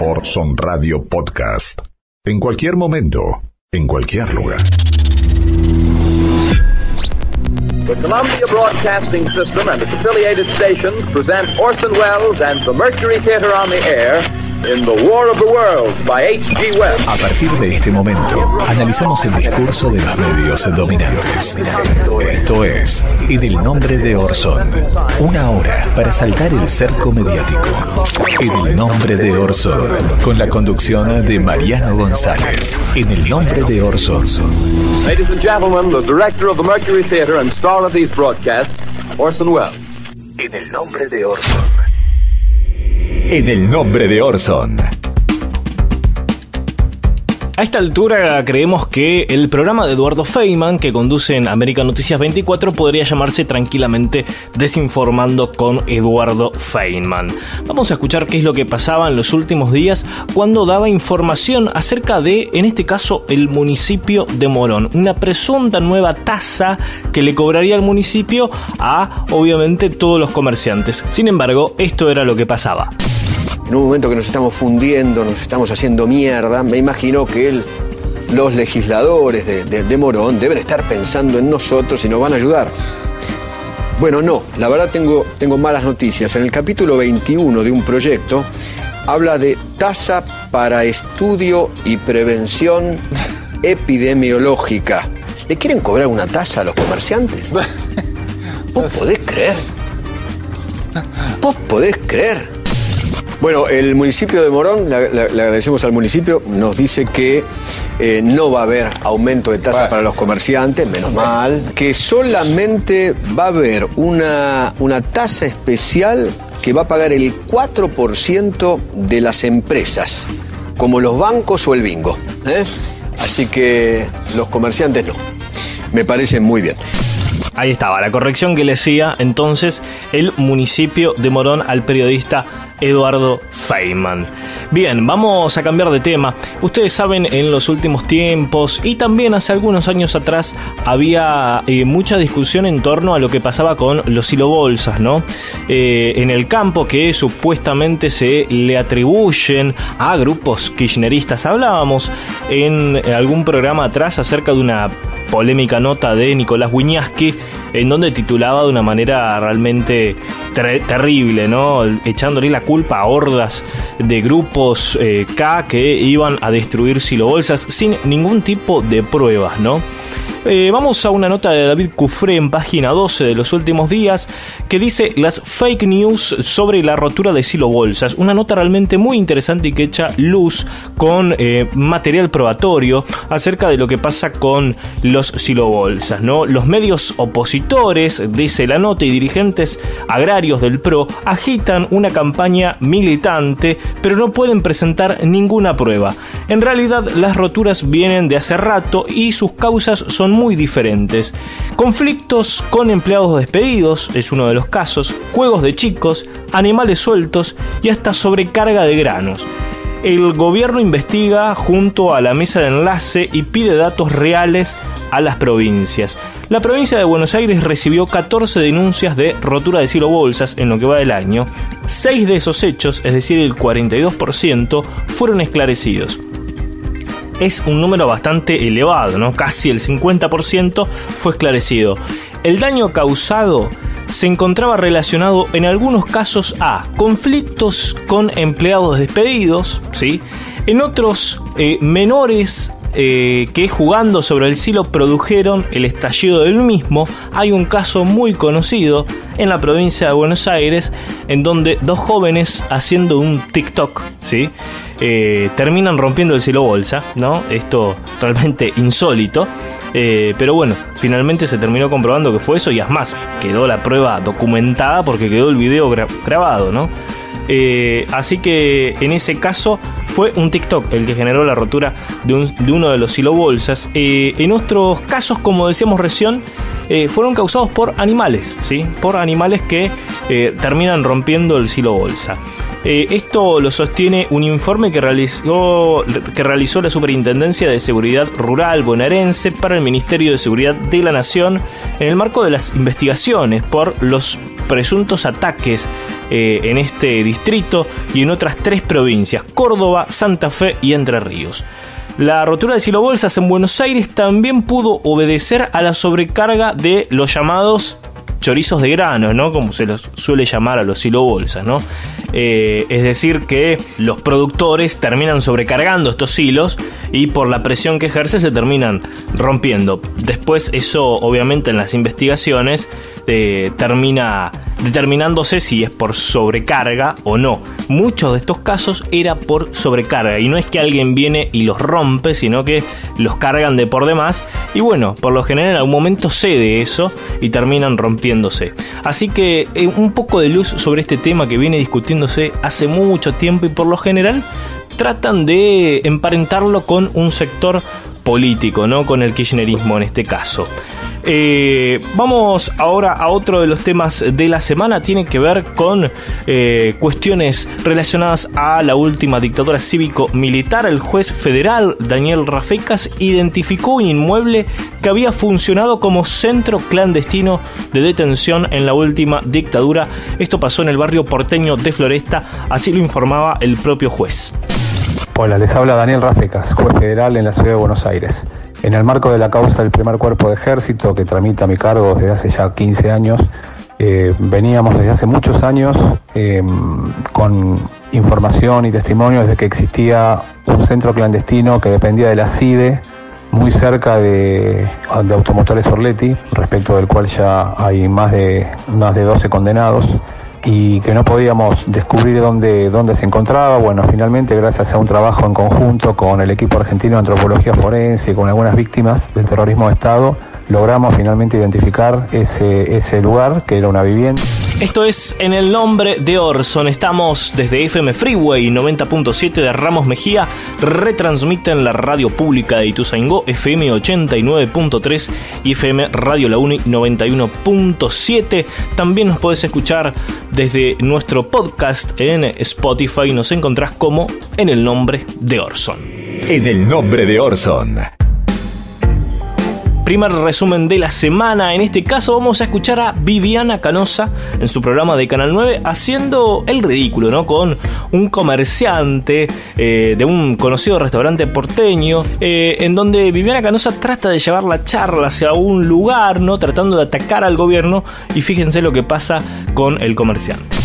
Orson Radio Podcast. En cualquier momento, en cualquier lugar. The Columbia Broadcasting System and its affiliated stations present Orson Welles and the Mercury Theater on the Air in The War of the Worlds by H.G. Wells. A partir de este momento, analizamos el discurso de los medios dominantes. Esto es En el Nombre de Orson. Una hora para saltar el cerco mediático. En el Nombre de Orson. Con la conducción de Mariano González. En el Nombre de Orson. Ladies and gentlemen, the director of the Mercury Theater and star of these broadcasts, Orson Welles. En el Nombre de Orson. En el Nombre de Orson. A esta altura creemos que el programa de Eduardo Feynman, que conduce en América Noticias 24, podría llamarse tranquilamente Desinformando con Eduardo Feynman. Vamos a escuchar qué es lo que pasaba en los últimos días cuando daba información acerca de, en este caso, el municipio de Morón. Una presunta nueva tasa que le cobraría al municipio a, obviamente, todos los comerciantes. Sin embargo, esto era lo que pasaba. En un momento que nos estamos fundiendo, nos estamos haciendo mierda, me imagino que los legisladores de Morón deben estar pensando en nosotros y nos van a ayudar. Bueno, no, la verdad tengo malas noticias. En el capítulo 21 de un proyecto habla de tasa para estudio y prevención epidemiológica. ¿Le quieren cobrar una tasa a los comerciantes? ¿Vos podés creer? ¿Vos podés creer? Bueno, el municipio de Morón, le agradecemos al municipio, nos dice que no va a haber aumento de tasa para los comerciantes, menos mal, que solamente va a haber una tasa especial que va a pagar el 4% de las empresas, como los bancos o el bingo, Así que los comerciantes no. Me parece muy bien. Ahí estaba, la corrección que le hacía entonces el municipio de Morón al periodista Eduardo Feynman. Bien, vamos a cambiar de tema. Ustedes saben, en los últimos tiempos y también hace algunos años atrás había mucha discusión en torno a lo que pasaba con los silobolsas, ¿no? En el campo, que supuestamente se le atribuyen a grupos kirchneristas. Hablábamos en algún programa atrás acerca de una polémica nota de Nicolás Wiñaski, en donde titulaba de una manera realmente terrible, ¿no? Echándole la culpa a hordas de grupos K que iban a destruir silobolsas sin ningún tipo de pruebas, ¿no? Vamos a una nota de David Cufré en página 12 de los últimos días que dice las fake news sobre la rotura de silobolsas. Una nota realmente muy interesante y que echa luz con material probatorio acerca de lo que pasa con los silobolsas, ¿no? Los medios opositores, dice la nota, y dirigentes agrarios del PRO agitan una campaña militante, pero no pueden presentar ninguna prueba. En realidad, las roturas vienen de hace rato y sus causas son muy diferentes. Conflictos con empleados despedidos es uno de los casos, juegos de chicos, animales sueltos y hasta sobrecarga de granos. El gobierno investiga junto a la mesa de enlace y pide datos reales a las provincias. La provincia de Buenos Aires recibió 14 denuncias de rotura de silobolsas en lo que va del año. 6 de esos hechos, es decir, el 42%, fueron esclarecidos. Es un número bastante elevado, ¿no? Casi el 50% fue esclarecido. El daño causado se encontraba relacionado en algunos casos a conflictos con empleados despedidos, ¿sí? En otros menores que jugando sobre el silo produjeron el estallido del mismo. Hay un caso muy conocido en la provincia de Buenos Aires en donde 2 jóvenes haciendo un TikTok, ¿sí? Terminan rompiendo el silobolsa, ¿no? Esto realmente insólito. Pero bueno, finalmente se terminó comprobando que fue eso y es más, quedó la prueba documentada porque quedó el video grabado, ¿no? Así que en ese caso fue un TikTok el que generó la rotura de uno de los silobolsas. En otros casos, como decíamos recién, fueron causados por animales, ¿sí? Por animales que terminan rompiendo el silobolsa. Esto lo sostiene un informe que realizó la Superintendencia de Seguridad Rural bonaerense para el Ministerio de Seguridad de la Nación en el marco de las investigaciones por los presuntos ataques en este distrito y en otras 3 provincias: Córdoba, Santa Fe y Entre Ríos. La rotura de silobolsas en Buenos Aires también pudo obedecer a la sobrecarga de los llamados chorizos de grano, ¿no? Como se los suele llamar a los silobolsas, ¿no? Es decir, que los productores terminan sobrecargando estos hilos y por la presión que ejerce se terminan rompiendo. Después eso, obviamente, en las investigaciones termina determinándose si es por sobrecarga o no. Muchos de estos casos era por sobrecarga, y no es que alguien viene y los rompe, sino que los cargan de por demás, y bueno, por lo general en algún momento cede eso y terminan rompiéndose. Así que un poco de luz sobre este tema que viene discutiéndose hace mucho tiempo, y por lo general tratan de emparentarlo con un sector político, ¿no? Con el kirchnerismo en este caso. Vamos ahora a otro de los temas de la semana. Tiene que ver con cuestiones relacionadas a la última dictadura cívico-militar. El juez federal Daniel Rafecas identificó un inmueble que había funcionado como centro clandestino de detención en la última dictadura. Esto pasó en el barrio porteño de Floresta, así lo informaba el propio juez. Hola, les habla Daniel Rafecas, juez federal en la ciudad de Buenos Aires. En el marco de la causa del primer cuerpo de ejército que tramita mi cargo desde hace ya 15 años, veníamos desde hace muchos años con información y testimonios de que existía un centro clandestino que dependía de la CIDE, muy cerca de Automotores Orletti, respecto del cual ya hay más de 12 condenados, y que no podíamos descubrir dónde se encontraba. Bueno, finalmente, gracias a un trabajo en conjunto con el equipo argentino de antropología forense y con algunas víctimas del terrorismo de Estado, logramos finalmente identificar ese lugar, que era una vivienda. Esto es En el Nombre de Orson. Estamos desde FM Freeway 90.7 de Ramos Mejía. Retransmiten la radio pública de Ituzaingó, FM 89.3 y FM Radio La Uni 91.7. También nos podés escuchar desde nuestro podcast en Spotify. Nos encontrás como En el Nombre de Orson. En el Nombre de Orson. Primer resumen de la semana. En este caso vamos a escuchar a Viviana Canosa en su programa de Canal 9 haciendo el ridículo, ¿no? Con un comerciante de un conocido restaurante porteño, en donde Viviana Canosa trata de llevar la charla hacia un lugar, ¿no? Tratando de atacar al gobierno, y fíjense lo que pasa con el comerciante.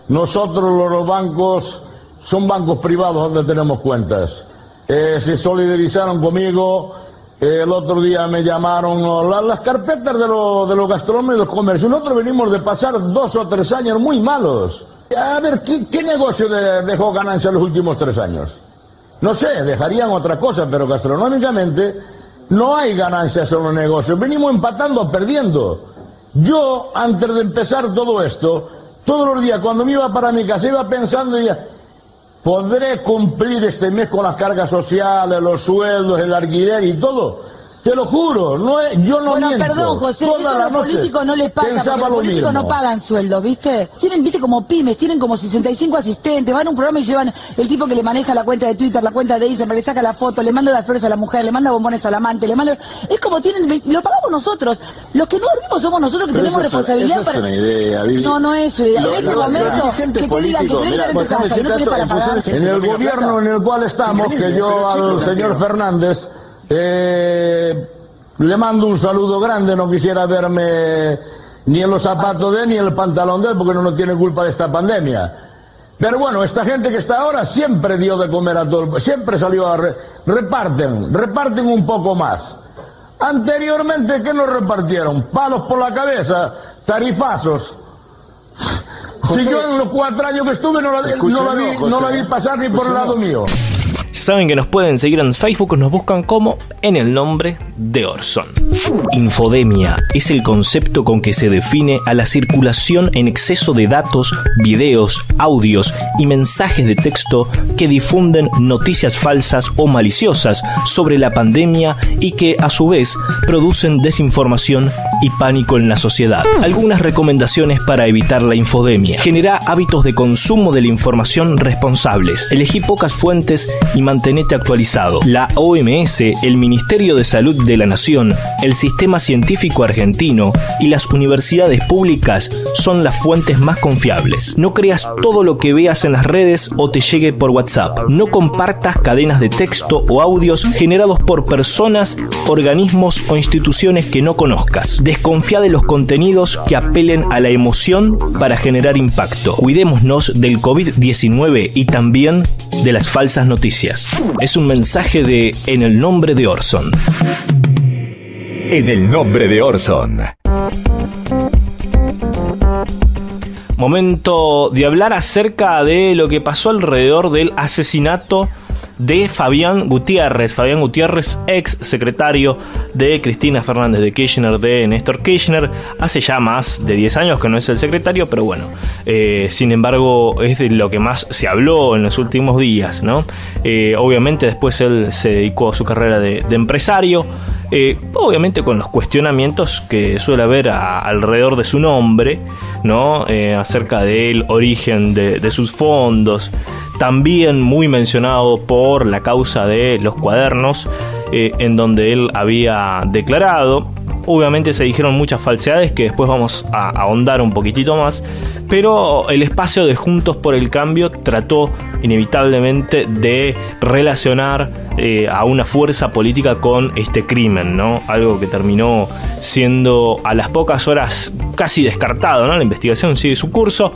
Nosotros los bancos son bancos privados donde tenemos cuentas. Se solidarizaron conmigo. El otro día me llamaron las carpetas de los gastronómicos y los comercios. Nosotros venimos de pasar 2 o 3 años muy malos. A ver, ¿qué negocio dejó ganancia en los últimos 3 años? No sé, dejarían otra cosa, pero gastronómicamente no hay ganancias en los negocios. Venimos empatando, perdiendo. Yo, antes de empezar todo esto, todos los días cuando me iba para mi casa iba pensando y ¿podré cumplir este mes con las cargas sociales, los sueldos, el alquiler y todo? Te lo juro, yo no miento. Bueno, perdón, José, eso a los políticos no les pasa, porque los políticos no pagan sueldos, ¿viste? Tienen, como pymes, tienen como 65 asistentes, van a un programa y llevan el tipo que le maneja la cuenta de Twitter, la cuenta de Instagram, le saca la foto, le manda las flores a la mujer, le manda bombones al amante, le manda... Es como tienen, y lo pagamos nosotros. Los que no dormimos somos nosotros, que tenemos responsabilidad para... Es una idea, Vivi. No es una idea. En este momento, que te digan que te vengan en tu casa y no tenés para pagar. En el gobierno en el cual estamos, que yo al señor Fernández... le mando un saludo grande, no quisiera verme ni en los zapatos de él ni en el pantalón de él, porque no tiene culpa de esta pandemia. Pero bueno, esta gente que está ahora siempre dio de comer a todo, siempre salió a... reparten un poco más. Anteriormente, ¿qué nos repartieron? Palos por la cabeza, tarifazos. José, si yo en los 4 años que estuve no la vi pasar ni por el lado mío. Saben que nos pueden seguir en Facebook, nos buscan como En el Nombre de Orson. Infodemia es el concepto con que se define a la circulación en exceso de datos, videos, audios y mensajes de texto que difunden noticias falsas o maliciosas sobre la pandemia y que a su vez producen desinformación y pánico en la sociedad. Algunas recomendaciones para evitar la infodemia: genera hábitos de consumo de la información responsables, elegí pocas fuentes y mantenete actualizado. La OMS, el Ministerio de Salud de la Nación, el Sistema Científico Argentino y las universidades públicas son las fuentes más confiables. No creas todo lo que veas en las redes o te llegue por WhatsApp. No compartas cadenas de texto o audios generados por personas, organismos o instituciones que no conozcas. Desconfía de los contenidos que apelen a la emoción para generar impacto. Cuidémonos del COVID-19 y también de las falsas noticias. Es un mensaje de En el Nombre de Orson. En el Nombre de Orson. Momento de hablar acerca de lo que pasó alrededor del asesinato de Fabián Gutiérrez. Fabián Gutiérrez, ex secretario de Cristina Fernández de Kirchner, de Néstor Kirchner. Hace ya más de 10 años que no es el secretario, pero bueno, sin embargo es de lo que más se habló en los últimos días, ¿no? Obviamente después él se dedicó a su carrera de empresario, obviamente con los cuestionamientos que suele haber alrededor de su nombre, ¿no? Acerca del origen de sus fondos. También muy mencionado por la causa de los cuadernos, en donde él había declarado. Obviamente se dijeron muchas falsedades que después vamos a ahondar un poquitito más, pero el espacio de Juntos por el Cambio trató inevitablemente de relacionar a una fuerza política con este crimen, ¿no? Algo que terminó siendo a las pocas horas casi descartado, ¿no? La investigación sigue su curso,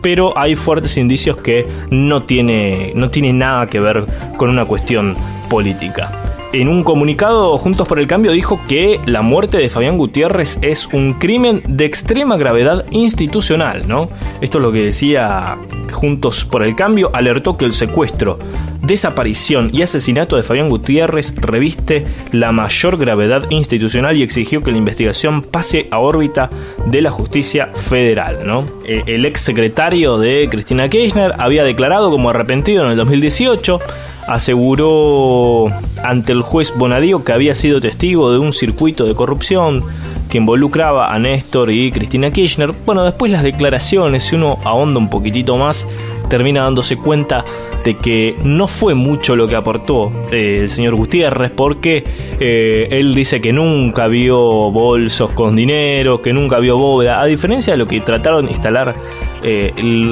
pero hay fuertes indicios que no tiene nada que ver con una cuestión política. En un comunicado, Juntos por el Cambio dijo que la muerte de Fabián Gutiérrez es un crimen de extrema gravedad institucional, ¿no? Esto es lo que decía Juntos por el Cambio. Alertó que el secuestro, desaparición y asesinato de Fabián Gutiérrez reviste la mayor gravedad institucional y exigió que la investigación pase a órbita de la justicia federal, ¿no? El ex secretario de Cristina Kirchner había declarado como arrepentido en el 2018. Aseguró ante el juez Bonadío que había sido testigo de un circuito de corrupción que involucraba a Néstor y Cristina Kirchner. Bueno, después las declaraciones, si uno ahonda un poquitito más, termina dándose cuenta de que no fue mucho lo que aportó el señor Gutiérrez, porque él dice que nunca vio bolsos con dinero, que nunca vio bóveda, a diferencia de lo que trataron de instalar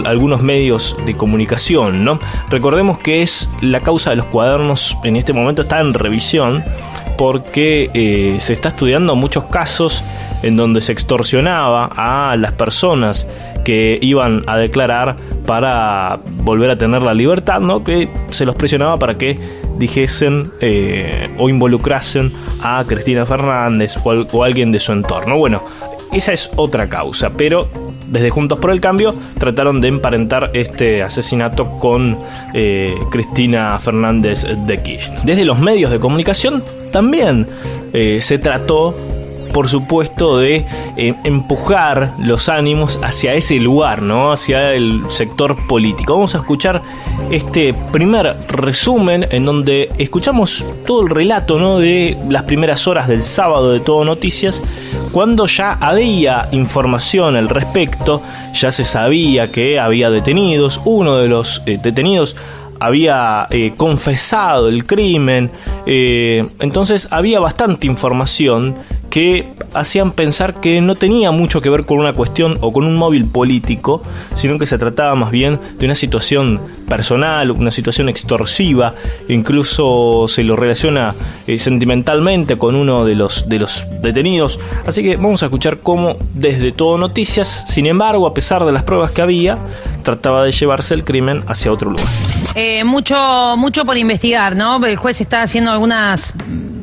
algunos medios de comunicación, ¿no? Recordemos que es la causa de los cuadernos, en este momento está en revisión, porque se está estudiando muchos casos en donde se extorsionaba a las personas que iban a declarar para volver a tener la libertad, ¿no? Que se los presionaba para que dijesen o involucrasen a Cristina Fernández o alguien de su entorno. Bueno, esa es otra causa, pero desde Juntos por el Cambio trataron de emparentar este asesinato con Cristina Fernández de Kirchner. Desde los medios de comunicación también se trató, por supuesto, de empujar los ánimos hacia ese lugar, ¿no? Hacia el sector político. Vamos a escuchar este primer resumen en donde escuchamos todo el relato, ¿no? De las primeras horas del sábado de Todo Noticias, cuando ya había información al respecto, ya se sabía que había detenidos. Uno de los detenidos había confesado el crimen, entonces había bastante información que hacían pensar que no tenía mucho que ver con una cuestión o con un móvil político, sino que se trataba más bien de una situación personal, una situación extorsiva. Incluso se lo relaciona sentimentalmente con uno de los detenidos. Así que vamos a escuchar cómo desde Todo Noticias, sin embargo, a pesar de las pruebas que había, trataba de llevarse el crimen hacia otro lugar. Mucho por investigar, ¿no? El juez está haciendo algunas,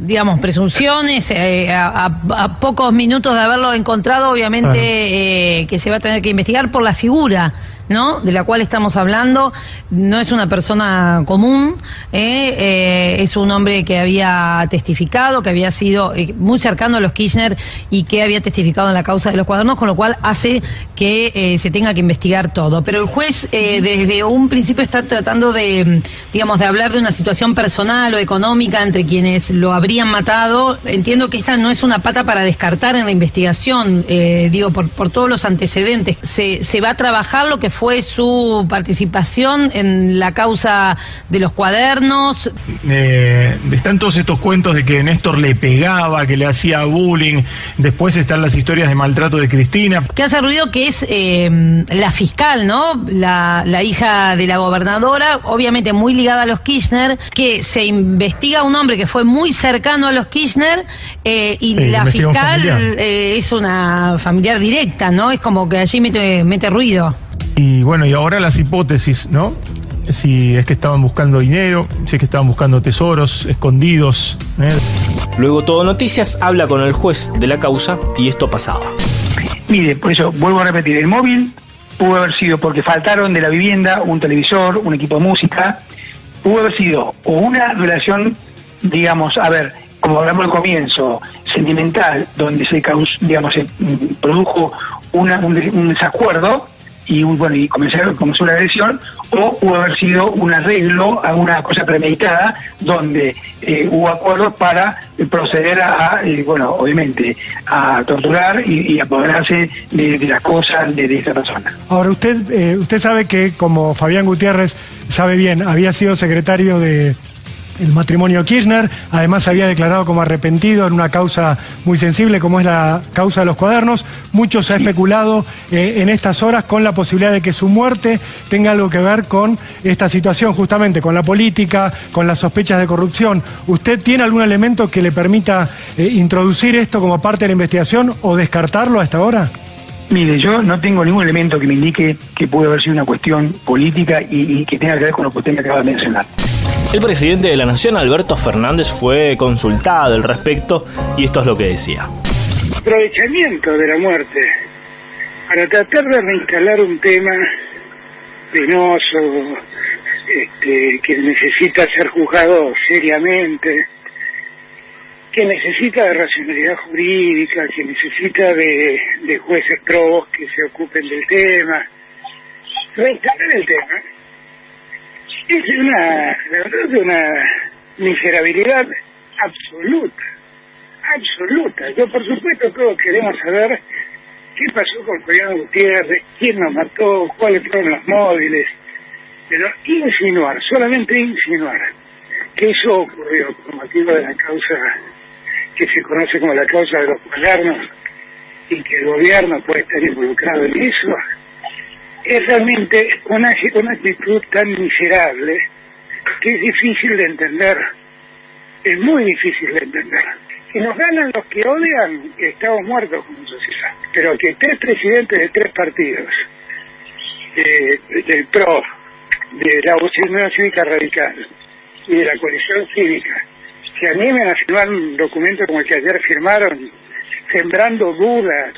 digamos, presunciones. A pocos minutos de haberlo encontrado, obviamente que se va a tener que investigar por la figura ¿no?, de la cual estamos hablando, no es una persona común, es un hombre que había testificado, que había sido muy cercano a los Kirchner y que había testificado en la causa de los cuadernos, con lo cual hace que se tenga que investigar todo. Pero el juez desde un principio está tratando de, digamos, de hablar de una situación personal o económica entre quienes lo habrían matado. Entiendo que esta no es una pata para descartar en la investigación, digo, por todos los antecedentes. Se va a trabajar lo que fue su participación en la causa de los cuadernos. Están todos estos cuentos de que Néstor le pegaba, que le hacía bullying. Después están las historias de maltrato de Cristina. Que hace ruido que es la fiscal, ¿no?, la hija de la gobernadora, obviamente muy ligada a los Kirchner, que se investiga a un hombre que fue muy cercano a los Kirchner, y la fiscal es una familiar directa, ¿no? Es como que allí mete ruido. Y bueno, y ahora las hipótesis, ¿no? Si es que estaban buscando dinero, si es que estaban buscando tesoros escondidos. Luego Todo Noticias habla con el juez de la causa y esto pasaba. Mire, por eso vuelvo a repetir, el móvil pudo haber sido porque faltaron de la vivienda un televisor, un equipo de música, pudo haber sido o una relación, digamos, a ver, como hablamos al comienzo, sentimental, donde se produjo un desacuerdo, y bueno, y comenzó la agresión, o pudo haber sido un arreglo a una cosa premeditada donde hubo acuerdos para proceder a obviamente a torturar y apoderarse de las cosas de esta persona. Ahora usted sabe que, como Fabián Gutiérrez sabe bien, había sido secretario de el matrimonio Kirchner, además se había declarado como arrepentido en una causa muy sensible como es la causa de los cuadernos. Mucho se ha especulado en estas horas con la posibilidad de que su muerte tenga algo que ver con esta situación, justamente con la política, con las sospechas de corrupción. ¿Usted tiene algún elemento que le permita introducir esto como parte de la investigación o descartarlo hasta ahora? Mire, yo no tengo ningún elemento que me indique que puede haber sido una cuestión política y que tenga que ver con lo que usted me acaba de mencionar. El presidente de la Nación, Alberto Fernández, fue consultado al respecto y esto es lo que decía. Aprovechamiento de la muerte para tratar de reinstalar un tema penoso, que necesita ser juzgado seriamente, que necesita de racionalidad jurídica, que necesita de jueces probos que se ocupen del tema. Reinstalar el tema es la verdad, de una miserabilidad absoluta. Yo, por supuesto, todos queremos saber qué pasó con Fabián Gutiérrez, quién nos mató, cuáles fueron los móviles, pero solamente insinuar que eso ocurrió por motivo de la causa que se conoce como la causa de los cuadernos y que el gobierno puede estar involucrado en eso, es realmente una actitud tan miserable que es difícil de entender, es muy difícil de entender. Que nos ganan los que odian, que estamos muertos como sociedad, pero que 3 presidentes de 3 partidos, del PRO, de la Unión Cívica Radical y de la Coalición Cívica, se animen a firmar un documento como el que ayer firmaron, sembrando dudas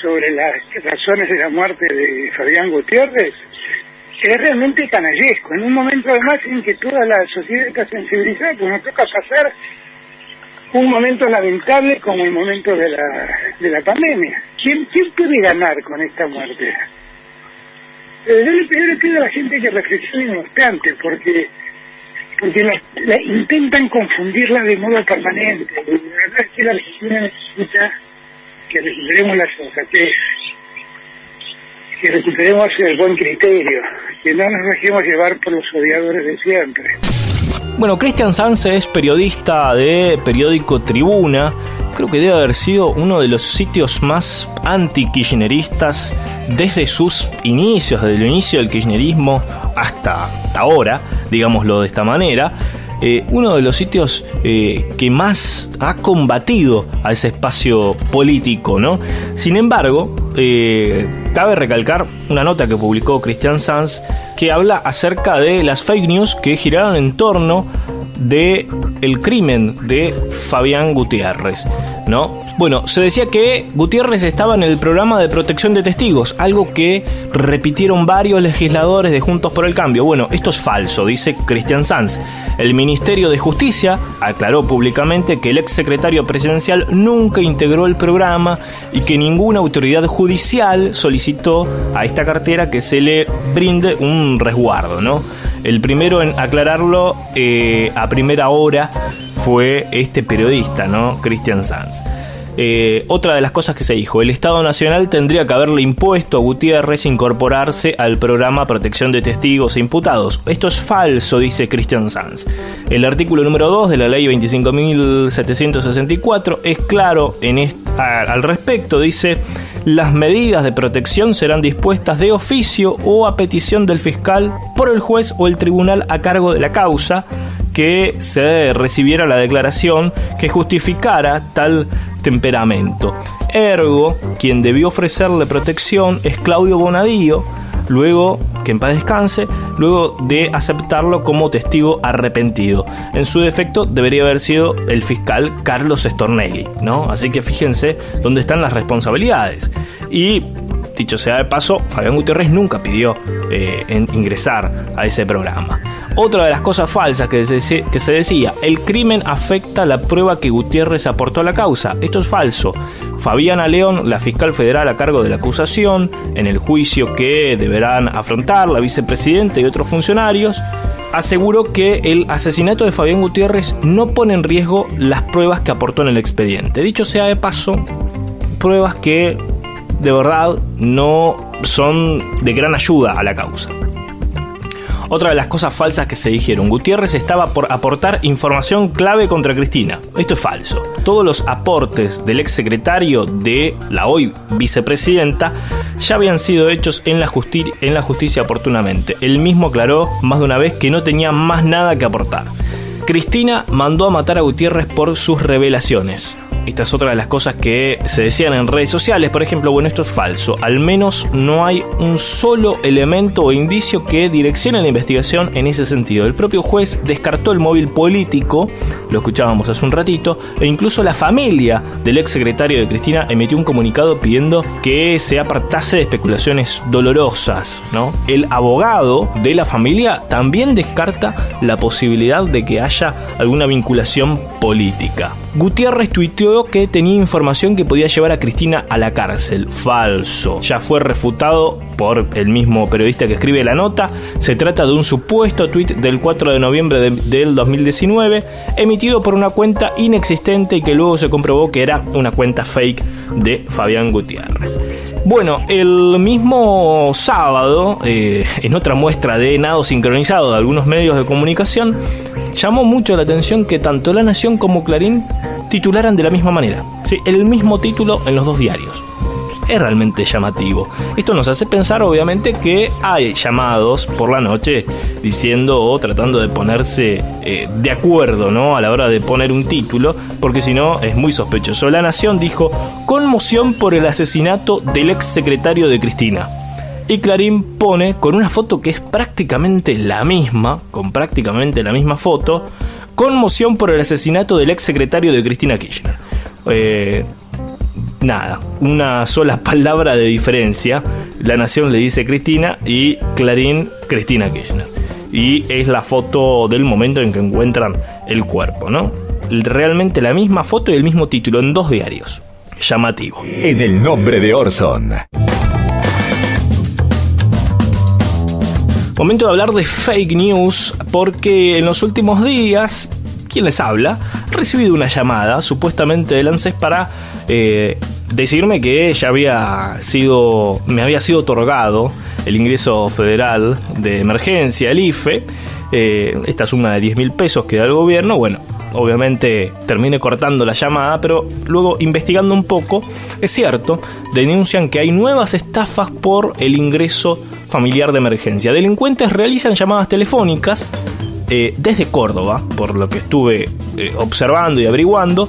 sobre las razones de la muerte de Fabián Gutiérrez, es realmente canallesco, en un momento además en que toda la sociedad está sensibilizada, pues nos toca pasar un momento lamentable como el momento de la pandemia. ¿Quién puede ganar con esta muerte? Yo le pido a la gente que reflexione un instante, porque intentan confundirla de modo permanente. La verdad es que la Argentina necesita que recuperemos la sensatez, que recuperemos el buen criterio, que no nos dejemos llevar por los odiadores de siempre. Bueno, Cristian Sanz es periodista de periódico Tribuna. Creo que debe haber sido uno de los sitios más anti-kirchneristas desde sus inicios, desde el inicio del kirchnerismo hasta ahora, digámoslo de esta manera. Uno de los sitios que más ha combatido a ese espacio político, ¿no? Sin embargo, cabe recalcar una nota que publicó Cristian Sanz que habla acerca de las fake news que giraron en torno de el crimen de Fabián Gutiérrez, ¿no? Bueno, se decía que Gutiérrez estaba en el programa de protección de testigos, algo que repitieron varios legisladores de Juntos por el Cambio. Bueno, esto es falso, dice Cristian Sanz. El Ministerio de Justicia aclaró públicamente que el exsecretario presidencial nunca integró el programa y que ninguna autoridad judicial solicitó a esta cartera que se le brinde un resguardo, ¿no? El primero en aclararlo a primera hora fue este periodista, ¿no? Cristian Sanz. Otra de las cosas que se dijo: el Estado Nacional tendría que haberle impuesto a Gutiérrez incorporarse al programa Protección de Testigos e Imputados. Esto es falso, dice Cristian Sanz. El artículo número 2 de la ley 25.764 es claro al respecto. Dice: las medidas de protección serán dispuestas de oficio o a petición del fiscal por el juez o el tribunal a cargo de la causa que se recibiera la declaración que justificara tal temperamento. Ergo, quien debió ofrecerle protección es Claudio Bonadío, luego, que en paz descanse, luego de aceptarlo como testigo arrepentido. En su defecto debería haber sido el fiscal Carlos Stornelli, ¿no? Así que fíjense dónde están las responsabilidades. Y dicho sea de paso, Fabián Gutiérrez nunca pidió ingresar a ese programa. Otra de las cosas falsas que se decía: el crimen afecta la prueba que Gutiérrez aportó a la causa. Esto es falso. Fabiana León, la fiscal federal a cargo de la acusación, en el juicio que deberán afrontar la vicepresidenta y otros funcionarios, aseguró que el asesinato de Fabián Gutiérrez no pone en riesgo las pruebas que aportó en el expediente. Dicho sea de paso, pruebas que de verdad no son de gran ayuda a la causa. Otra de las cosas falsas que se dijeron: Gutiérrez estaba por aportar información clave contra Cristina. Esto es falso. Todos los aportes del exsecretario de la hoy vicepresidenta ya habían sido hechos en la justicia oportunamente. Él mismo aclaró más de una vez que no tenía más nada que aportar. Cristina mandó a matar a Gutiérrez por sus revelaciones. Esta es otra de las cosas que se decían en redes sociales. Por ejemplo, bueno, esto es falso. Al menos no hay un solo elemento o indicio que direccione la investigación en ese sentido. El propio juez descartó el móvil político, lo escuchábamos hace un ratito, e incluso la familia del exsecretario de Cristina emitió un comunicado pidiendo que se apartase de especulaciones dolorosas, ¿no? El abogado de la familia también descarta la posibilidad de que haya alguna vinculación política. Gutiérrez tuiteó que tenía información que podía llevar a Cristina a la cárcel. Falso. Ya fue refutado por el mismo periodista que escribe la nota. Se trata de un supuesto tuit del 4 de noviembre del 2019, emitido por una cuenta inexistente y que luego se comprobó que era una cuenta fake de Fabián Gutiérrez. Bueno, el mismo sábado, en otra muestra de nado sincronizado de algunos medios de comunicación, llamó mucho la atención que tanto La Nación como Clarín titularan de la misma manera. Sí, el mismo título en los dos diarios. Es realmente llamativo. Esto nos hace pensar, obviamente, que hay llamados por la noche diciendo o tratando de ponerse de acuerdo, ¿no?, a la hora de poner un título, porque si no es muy sospechoso. La Nación dijo: conmoción por el asesinato del ex secretario de Cristina. Y Clarín pone, con una foto que es prácticamente la misma, foto: conmoción por el asesinato del ex secretario de Cristina Kirchner. Nada, una sola palabra de diferencia. La Nación le dice Cristina y Clarín Cristina Kirchner. Y es la foto del momento en que encuentran el cuerpo, ¿no? Realmente la misma foto y el mismo título en dos diarios. Llamativo. En el nombre de Orson. Momento de hablar de fake news, porque en los últimos días, ¿quién les habla? He recibido una llamada supuestamente del ANSES para decirme que ya me había sido otorgado el ingreso federal de emergencia, el IFE, esta suma de 10.000 pesos que da el gobierno. Bueno, obviamente terminé cortando la llamada, pero luego investigando un poco, es cierto, denuncian que hay nuevas estafas por el ingreso familiar de emergencia. Delincuentes realizan llamadas telefónicas desde Córdoba, por lo que estuve observando y averiguando,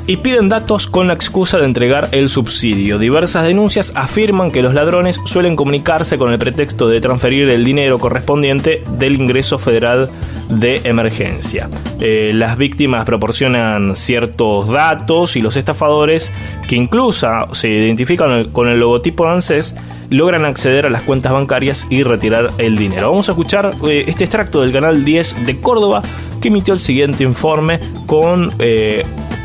y piden datos con la excusa de entregar el subsidio. Diversas denuncias afirman que los ladrones suelen comunicarse con el pretexto de transferir el dinero correspondiente del ingreso federal de emergencia. Las víctimas proporcionan ciertos datos y los estafadores, que incluso se identifican con el logotipo de ANSES, logran acceder a las cuentas bancarias y retirar el dinero. Vamos a escuchar este extracto del Canal 10 de Córdoba, que emitió el siguiente informe con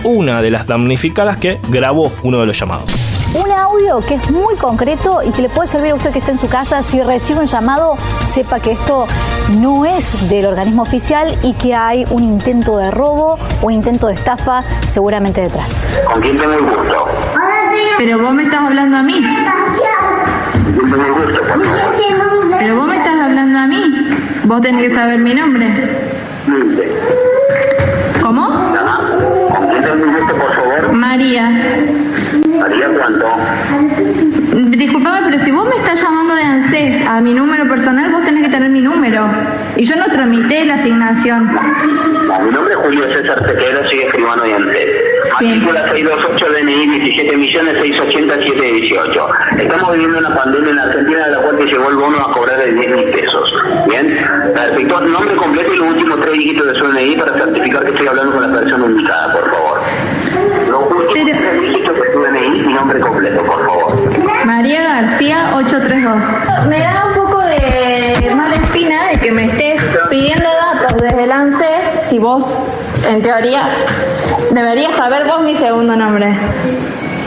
una de las damnificadas que grabó uno de los llamados. Un audio que es muy concreto y que le puede servir a usted que esté en su casa. Si recibe un llamado, sepa que esto no es del organismo oficial y que hay un intento de robo o intento de estafa seguramente detrás. ¿Con quién tengo el gusto? Pero vos me estás hablando a mí. ¿Con quién tengo el gusto, por favor? Pero vos me estás hablando a mí. Vos tenés que saber mi nombre. ¿Cómo? ¿Con quién tengo el gusto, por favor? María. ¿María cuánto? Disculpame, pero si vos me estás llamando de ANSES a mi número personal, vos tenés que tener mi número. Y yo no tramité la asignación. No, mi nombre es Julio César Tequero, soy escribano de ANSES. Matrícula 628 DNI 17.680.718. Estamos viviendo una pandemia en Argentina de la cual te llegó el bono a cobrar de 10.000 pesos. ¿Bien? Perfecto. Nombre completo y los últimos 3 dígitos de su DNI para certificar que estoy hablando con la persona indicada, por favor. Los últimos 3 dígitos de su DNI y nombre completo, por favor. María García 832. Me da un poco de mala espina de que me estés pidiendo datos desde el ANSES si vos, en teoría, deberías saber vos mi segundo nombre.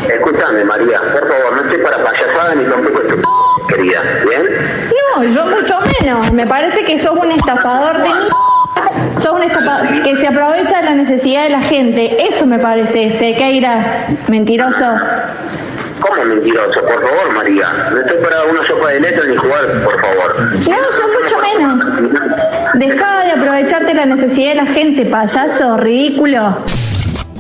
Escúchame, María, por favor, no estoy para payasada ni tampoco estoy querida, ¿bien? No, yo mucho menos. Me parece que sos un estafador de sos un estafador que se aprovecha de la necesidad de la gente. Eso me parece, Sequeira, mentiroso. ¿Cómo mentiroso? Por favor, María. No estoy para una sopa de letras ni jugar, por favor. No, sos mucho menos. Dejá de aprovecharte la necesidad de la gente, payaso, ridículo.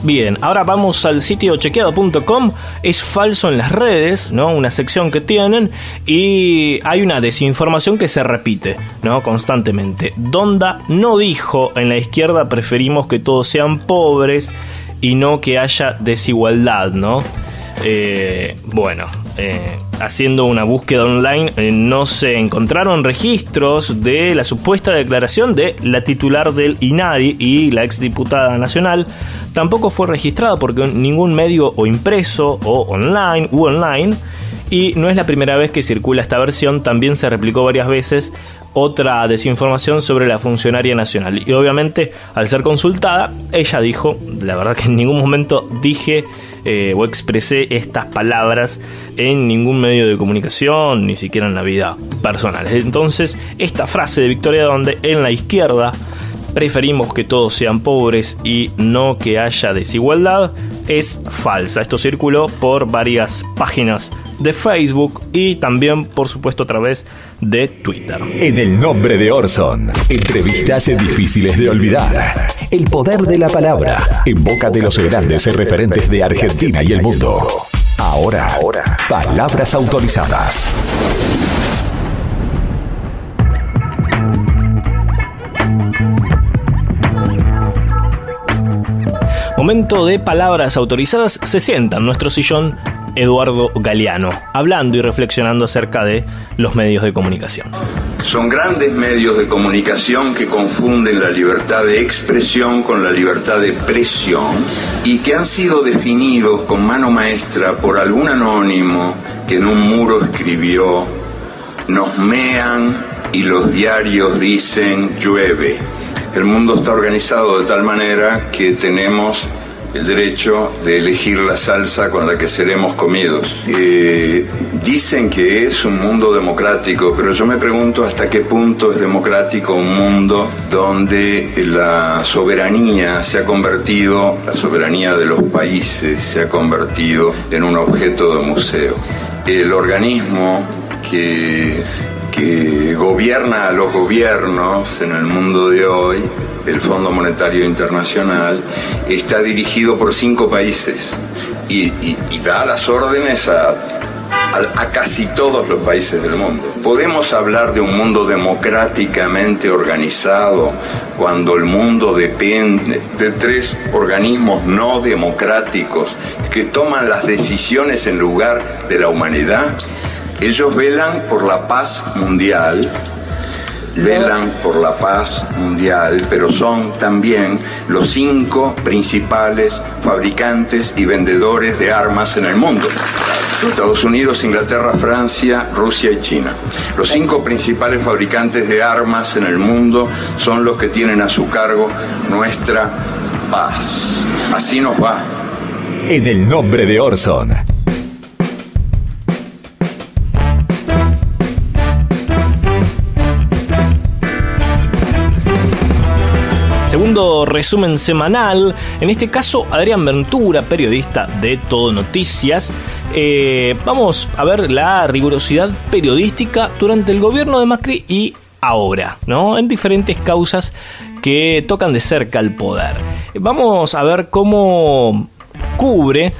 Bien, ahora vamos al sitio chequeado.com. Es falso en las redes, ¿no? Una sección que tienen y hay una desinformación que se repite, ¿no? Constantemente. Donda no dijo: en la izquierda preferimos que todos sean pobres y no que haya desigualdad, ¿no? Haciendo una búsqueda online no se encontraron registros de la supuesta declaración de la titular del INADI y la exdiputada nacional. Tampoco fue registrada porque ningún medio o impreso o online, y no es la primera vez que circula esta versión. También se replicó varias veces otra desinformación sobre la funcionaria nacional y obviamente al ser consultada ella dijo: la verdad que en ningún momento dije o expresé estas palabras en ningún medio de comunicación, ni siquiera en la vida personal. Entonces esta frase de Victoria Donde, en la izquierda preferimos que todos sean pobres y no que haya desigualdad, es falsa. Esto circuló por varias páginas de Facebook y también, por supuesto, a través de Twitter. En el nombre de Orson, entrevistas difíciles de olvidar. El poder de la palabra en boca de los grandes referentes de Argentina y el mundo. Ahora, palabras autorizadas. Momento de palabras autorizadas. Se sienta en nuestro sillón Eduardo Galeano, hablando y reflexionando acerca de los medios de comunicación. Son grandes medios de comunicación que confunden la libertad de expresión con la libertad de presión y que han sido definidos con mano maestra por algún anónimo que en un muro escribió: nos mean y los diarios dicen llueve. El mundo está organizado de tal manera que tenemos el derecho de elegir la salsa con la que seremos comidos. Dicen que es un mundo democrático, pero yo me pregunto hasta qué punto es democrático un mundo donde la soberanía se ha convertido, la soberanía de los países se ha convertido en un objeto de museo. El organismo que gobierna a los gobiernos en el mundo de hoy, el Fondo Monetario Internacional, está dirigido por 5 países y da las órdenes a casi todos los países del mundo. ¿Podemos hablar de un mundo democráticamente organizado cuando el mundo depende de 3 organismos no democráticos que toman las decisiones en lugar de la humanidad? Ellos velan por la paz mundial, velan por la paz mundial, pero son también los 5 principales fabricantes y vendedores de armas en el mundo. Estados Unidos, Inglaterra, Francia, Rusia y China. Los 5 principales fabricantes de armas en el mundo son los que tienen a su cargo nuestra paz. Así nos va. En el nombre de Orson. Segundo resumen semanal, en este caso Adrián Ventura, periodista de Todo Noticias. Vamos a ver la rigurosidad periodística durante el gobierno de Macri y ahora, ¿no? En diferentes causas que tocan de cerca al poder. Vamos a ver cómo cubre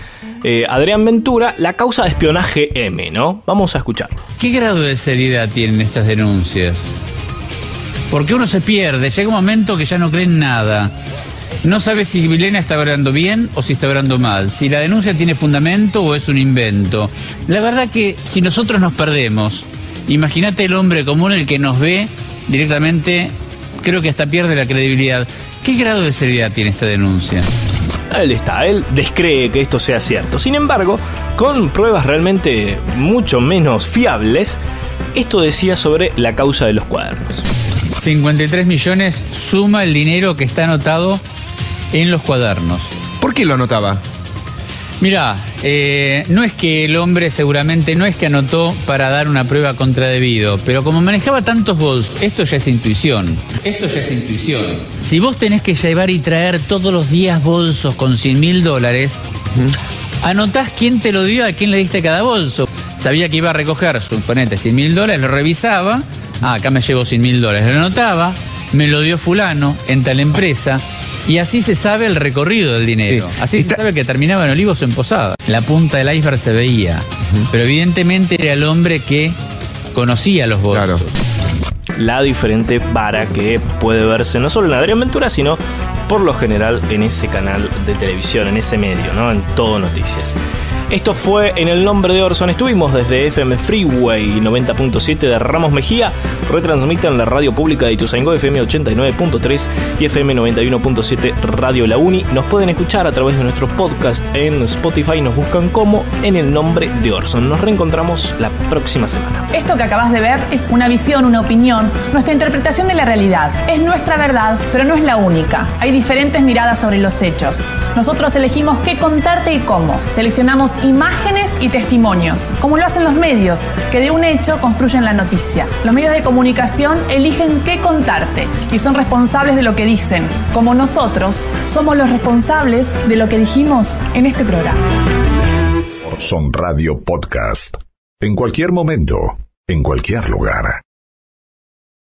Adrián Ventura la causa de espionaje M, ¿no? Vamos a escuchar. ¿Qué grado de seriedad tienen estas denuncias? Porque uno se pierde, llega un momento que ya no cree en nada. No sabe si Milena está obrando bien o si está obrando mal, si la denuncia tiene fundamento o es un invento. La verdad que si nosotros nos perdemos, imagínate el hombre común, el que nos ve directamente, creo que hasta pierde la credibilidad. ¿Qué grado de seriedad tiene esta denuncia? Él descree que esto sea cierto. Sin embargo, con pruebas realmente mucho menos fiables, esto decía sobre la causa de los cuadernos. 53 millones suma el dinero que está anotado en los cuadernos. ¿Por qué lo anotaba? Mirá, no es que el hombre seguramente no es que anotó para dar una prueba contra debido, pero como manejaba tantos bolsos, esto ya es intuición. Si vos tenés que llevar y traer todos los días bolsos con $100.000, anotás quién te lo dio, a quién le diste cada bolso. Sabía que iba a recoger, suponete, $100.000, lo revisaba. Acá me llevo $100.000, lo anotaba, me lo dio fulano en tal empresa, y así se sabe el recorrido del dinero. Sí. Así se sabe que terminaba en Olivos o en Posada. La punta del iceberg se veía, pero evidentemente era el hombre que conocía los bolsos. Claro. La diferente vara que puede verse no solo en Adrián Ventura, sino por lo general en ese canal de televisión, en ese medio, ¿no? En Todo Noticias. Esto fue En el nombre de Orson. Estuvimos desde FM Freeway 90.7 de Ramos Mejía. Retransmiten la radio pública de Ituzaingó, FM 89.3 y FM 91.7 Radio La Uni. Nos pueden escuchar a través de nuestro podcast en Spotify. Nos buscan como En el nombre de Orson. Nos reencontramos la próxima semana. Esto que acabas de ver es una visión, una opinión, nuestra interpretación de la realidad. Es nuestra verdad, pero no es la única. Hay diferentes miradas sobre los hechos. Nosotros elegimos qué contarte y cómo. Seleccionamos imágenes y testimonios, como lo hacen los medios, que de un hecho construyen la noticia. Los medios de comunicación eligen qué contarte y son responsables de lo que dicen, como nosotros somos los responsables de lo que dijimos en este programa. Orson Radio Podcast. En cualquier momento, en cualquier lugar.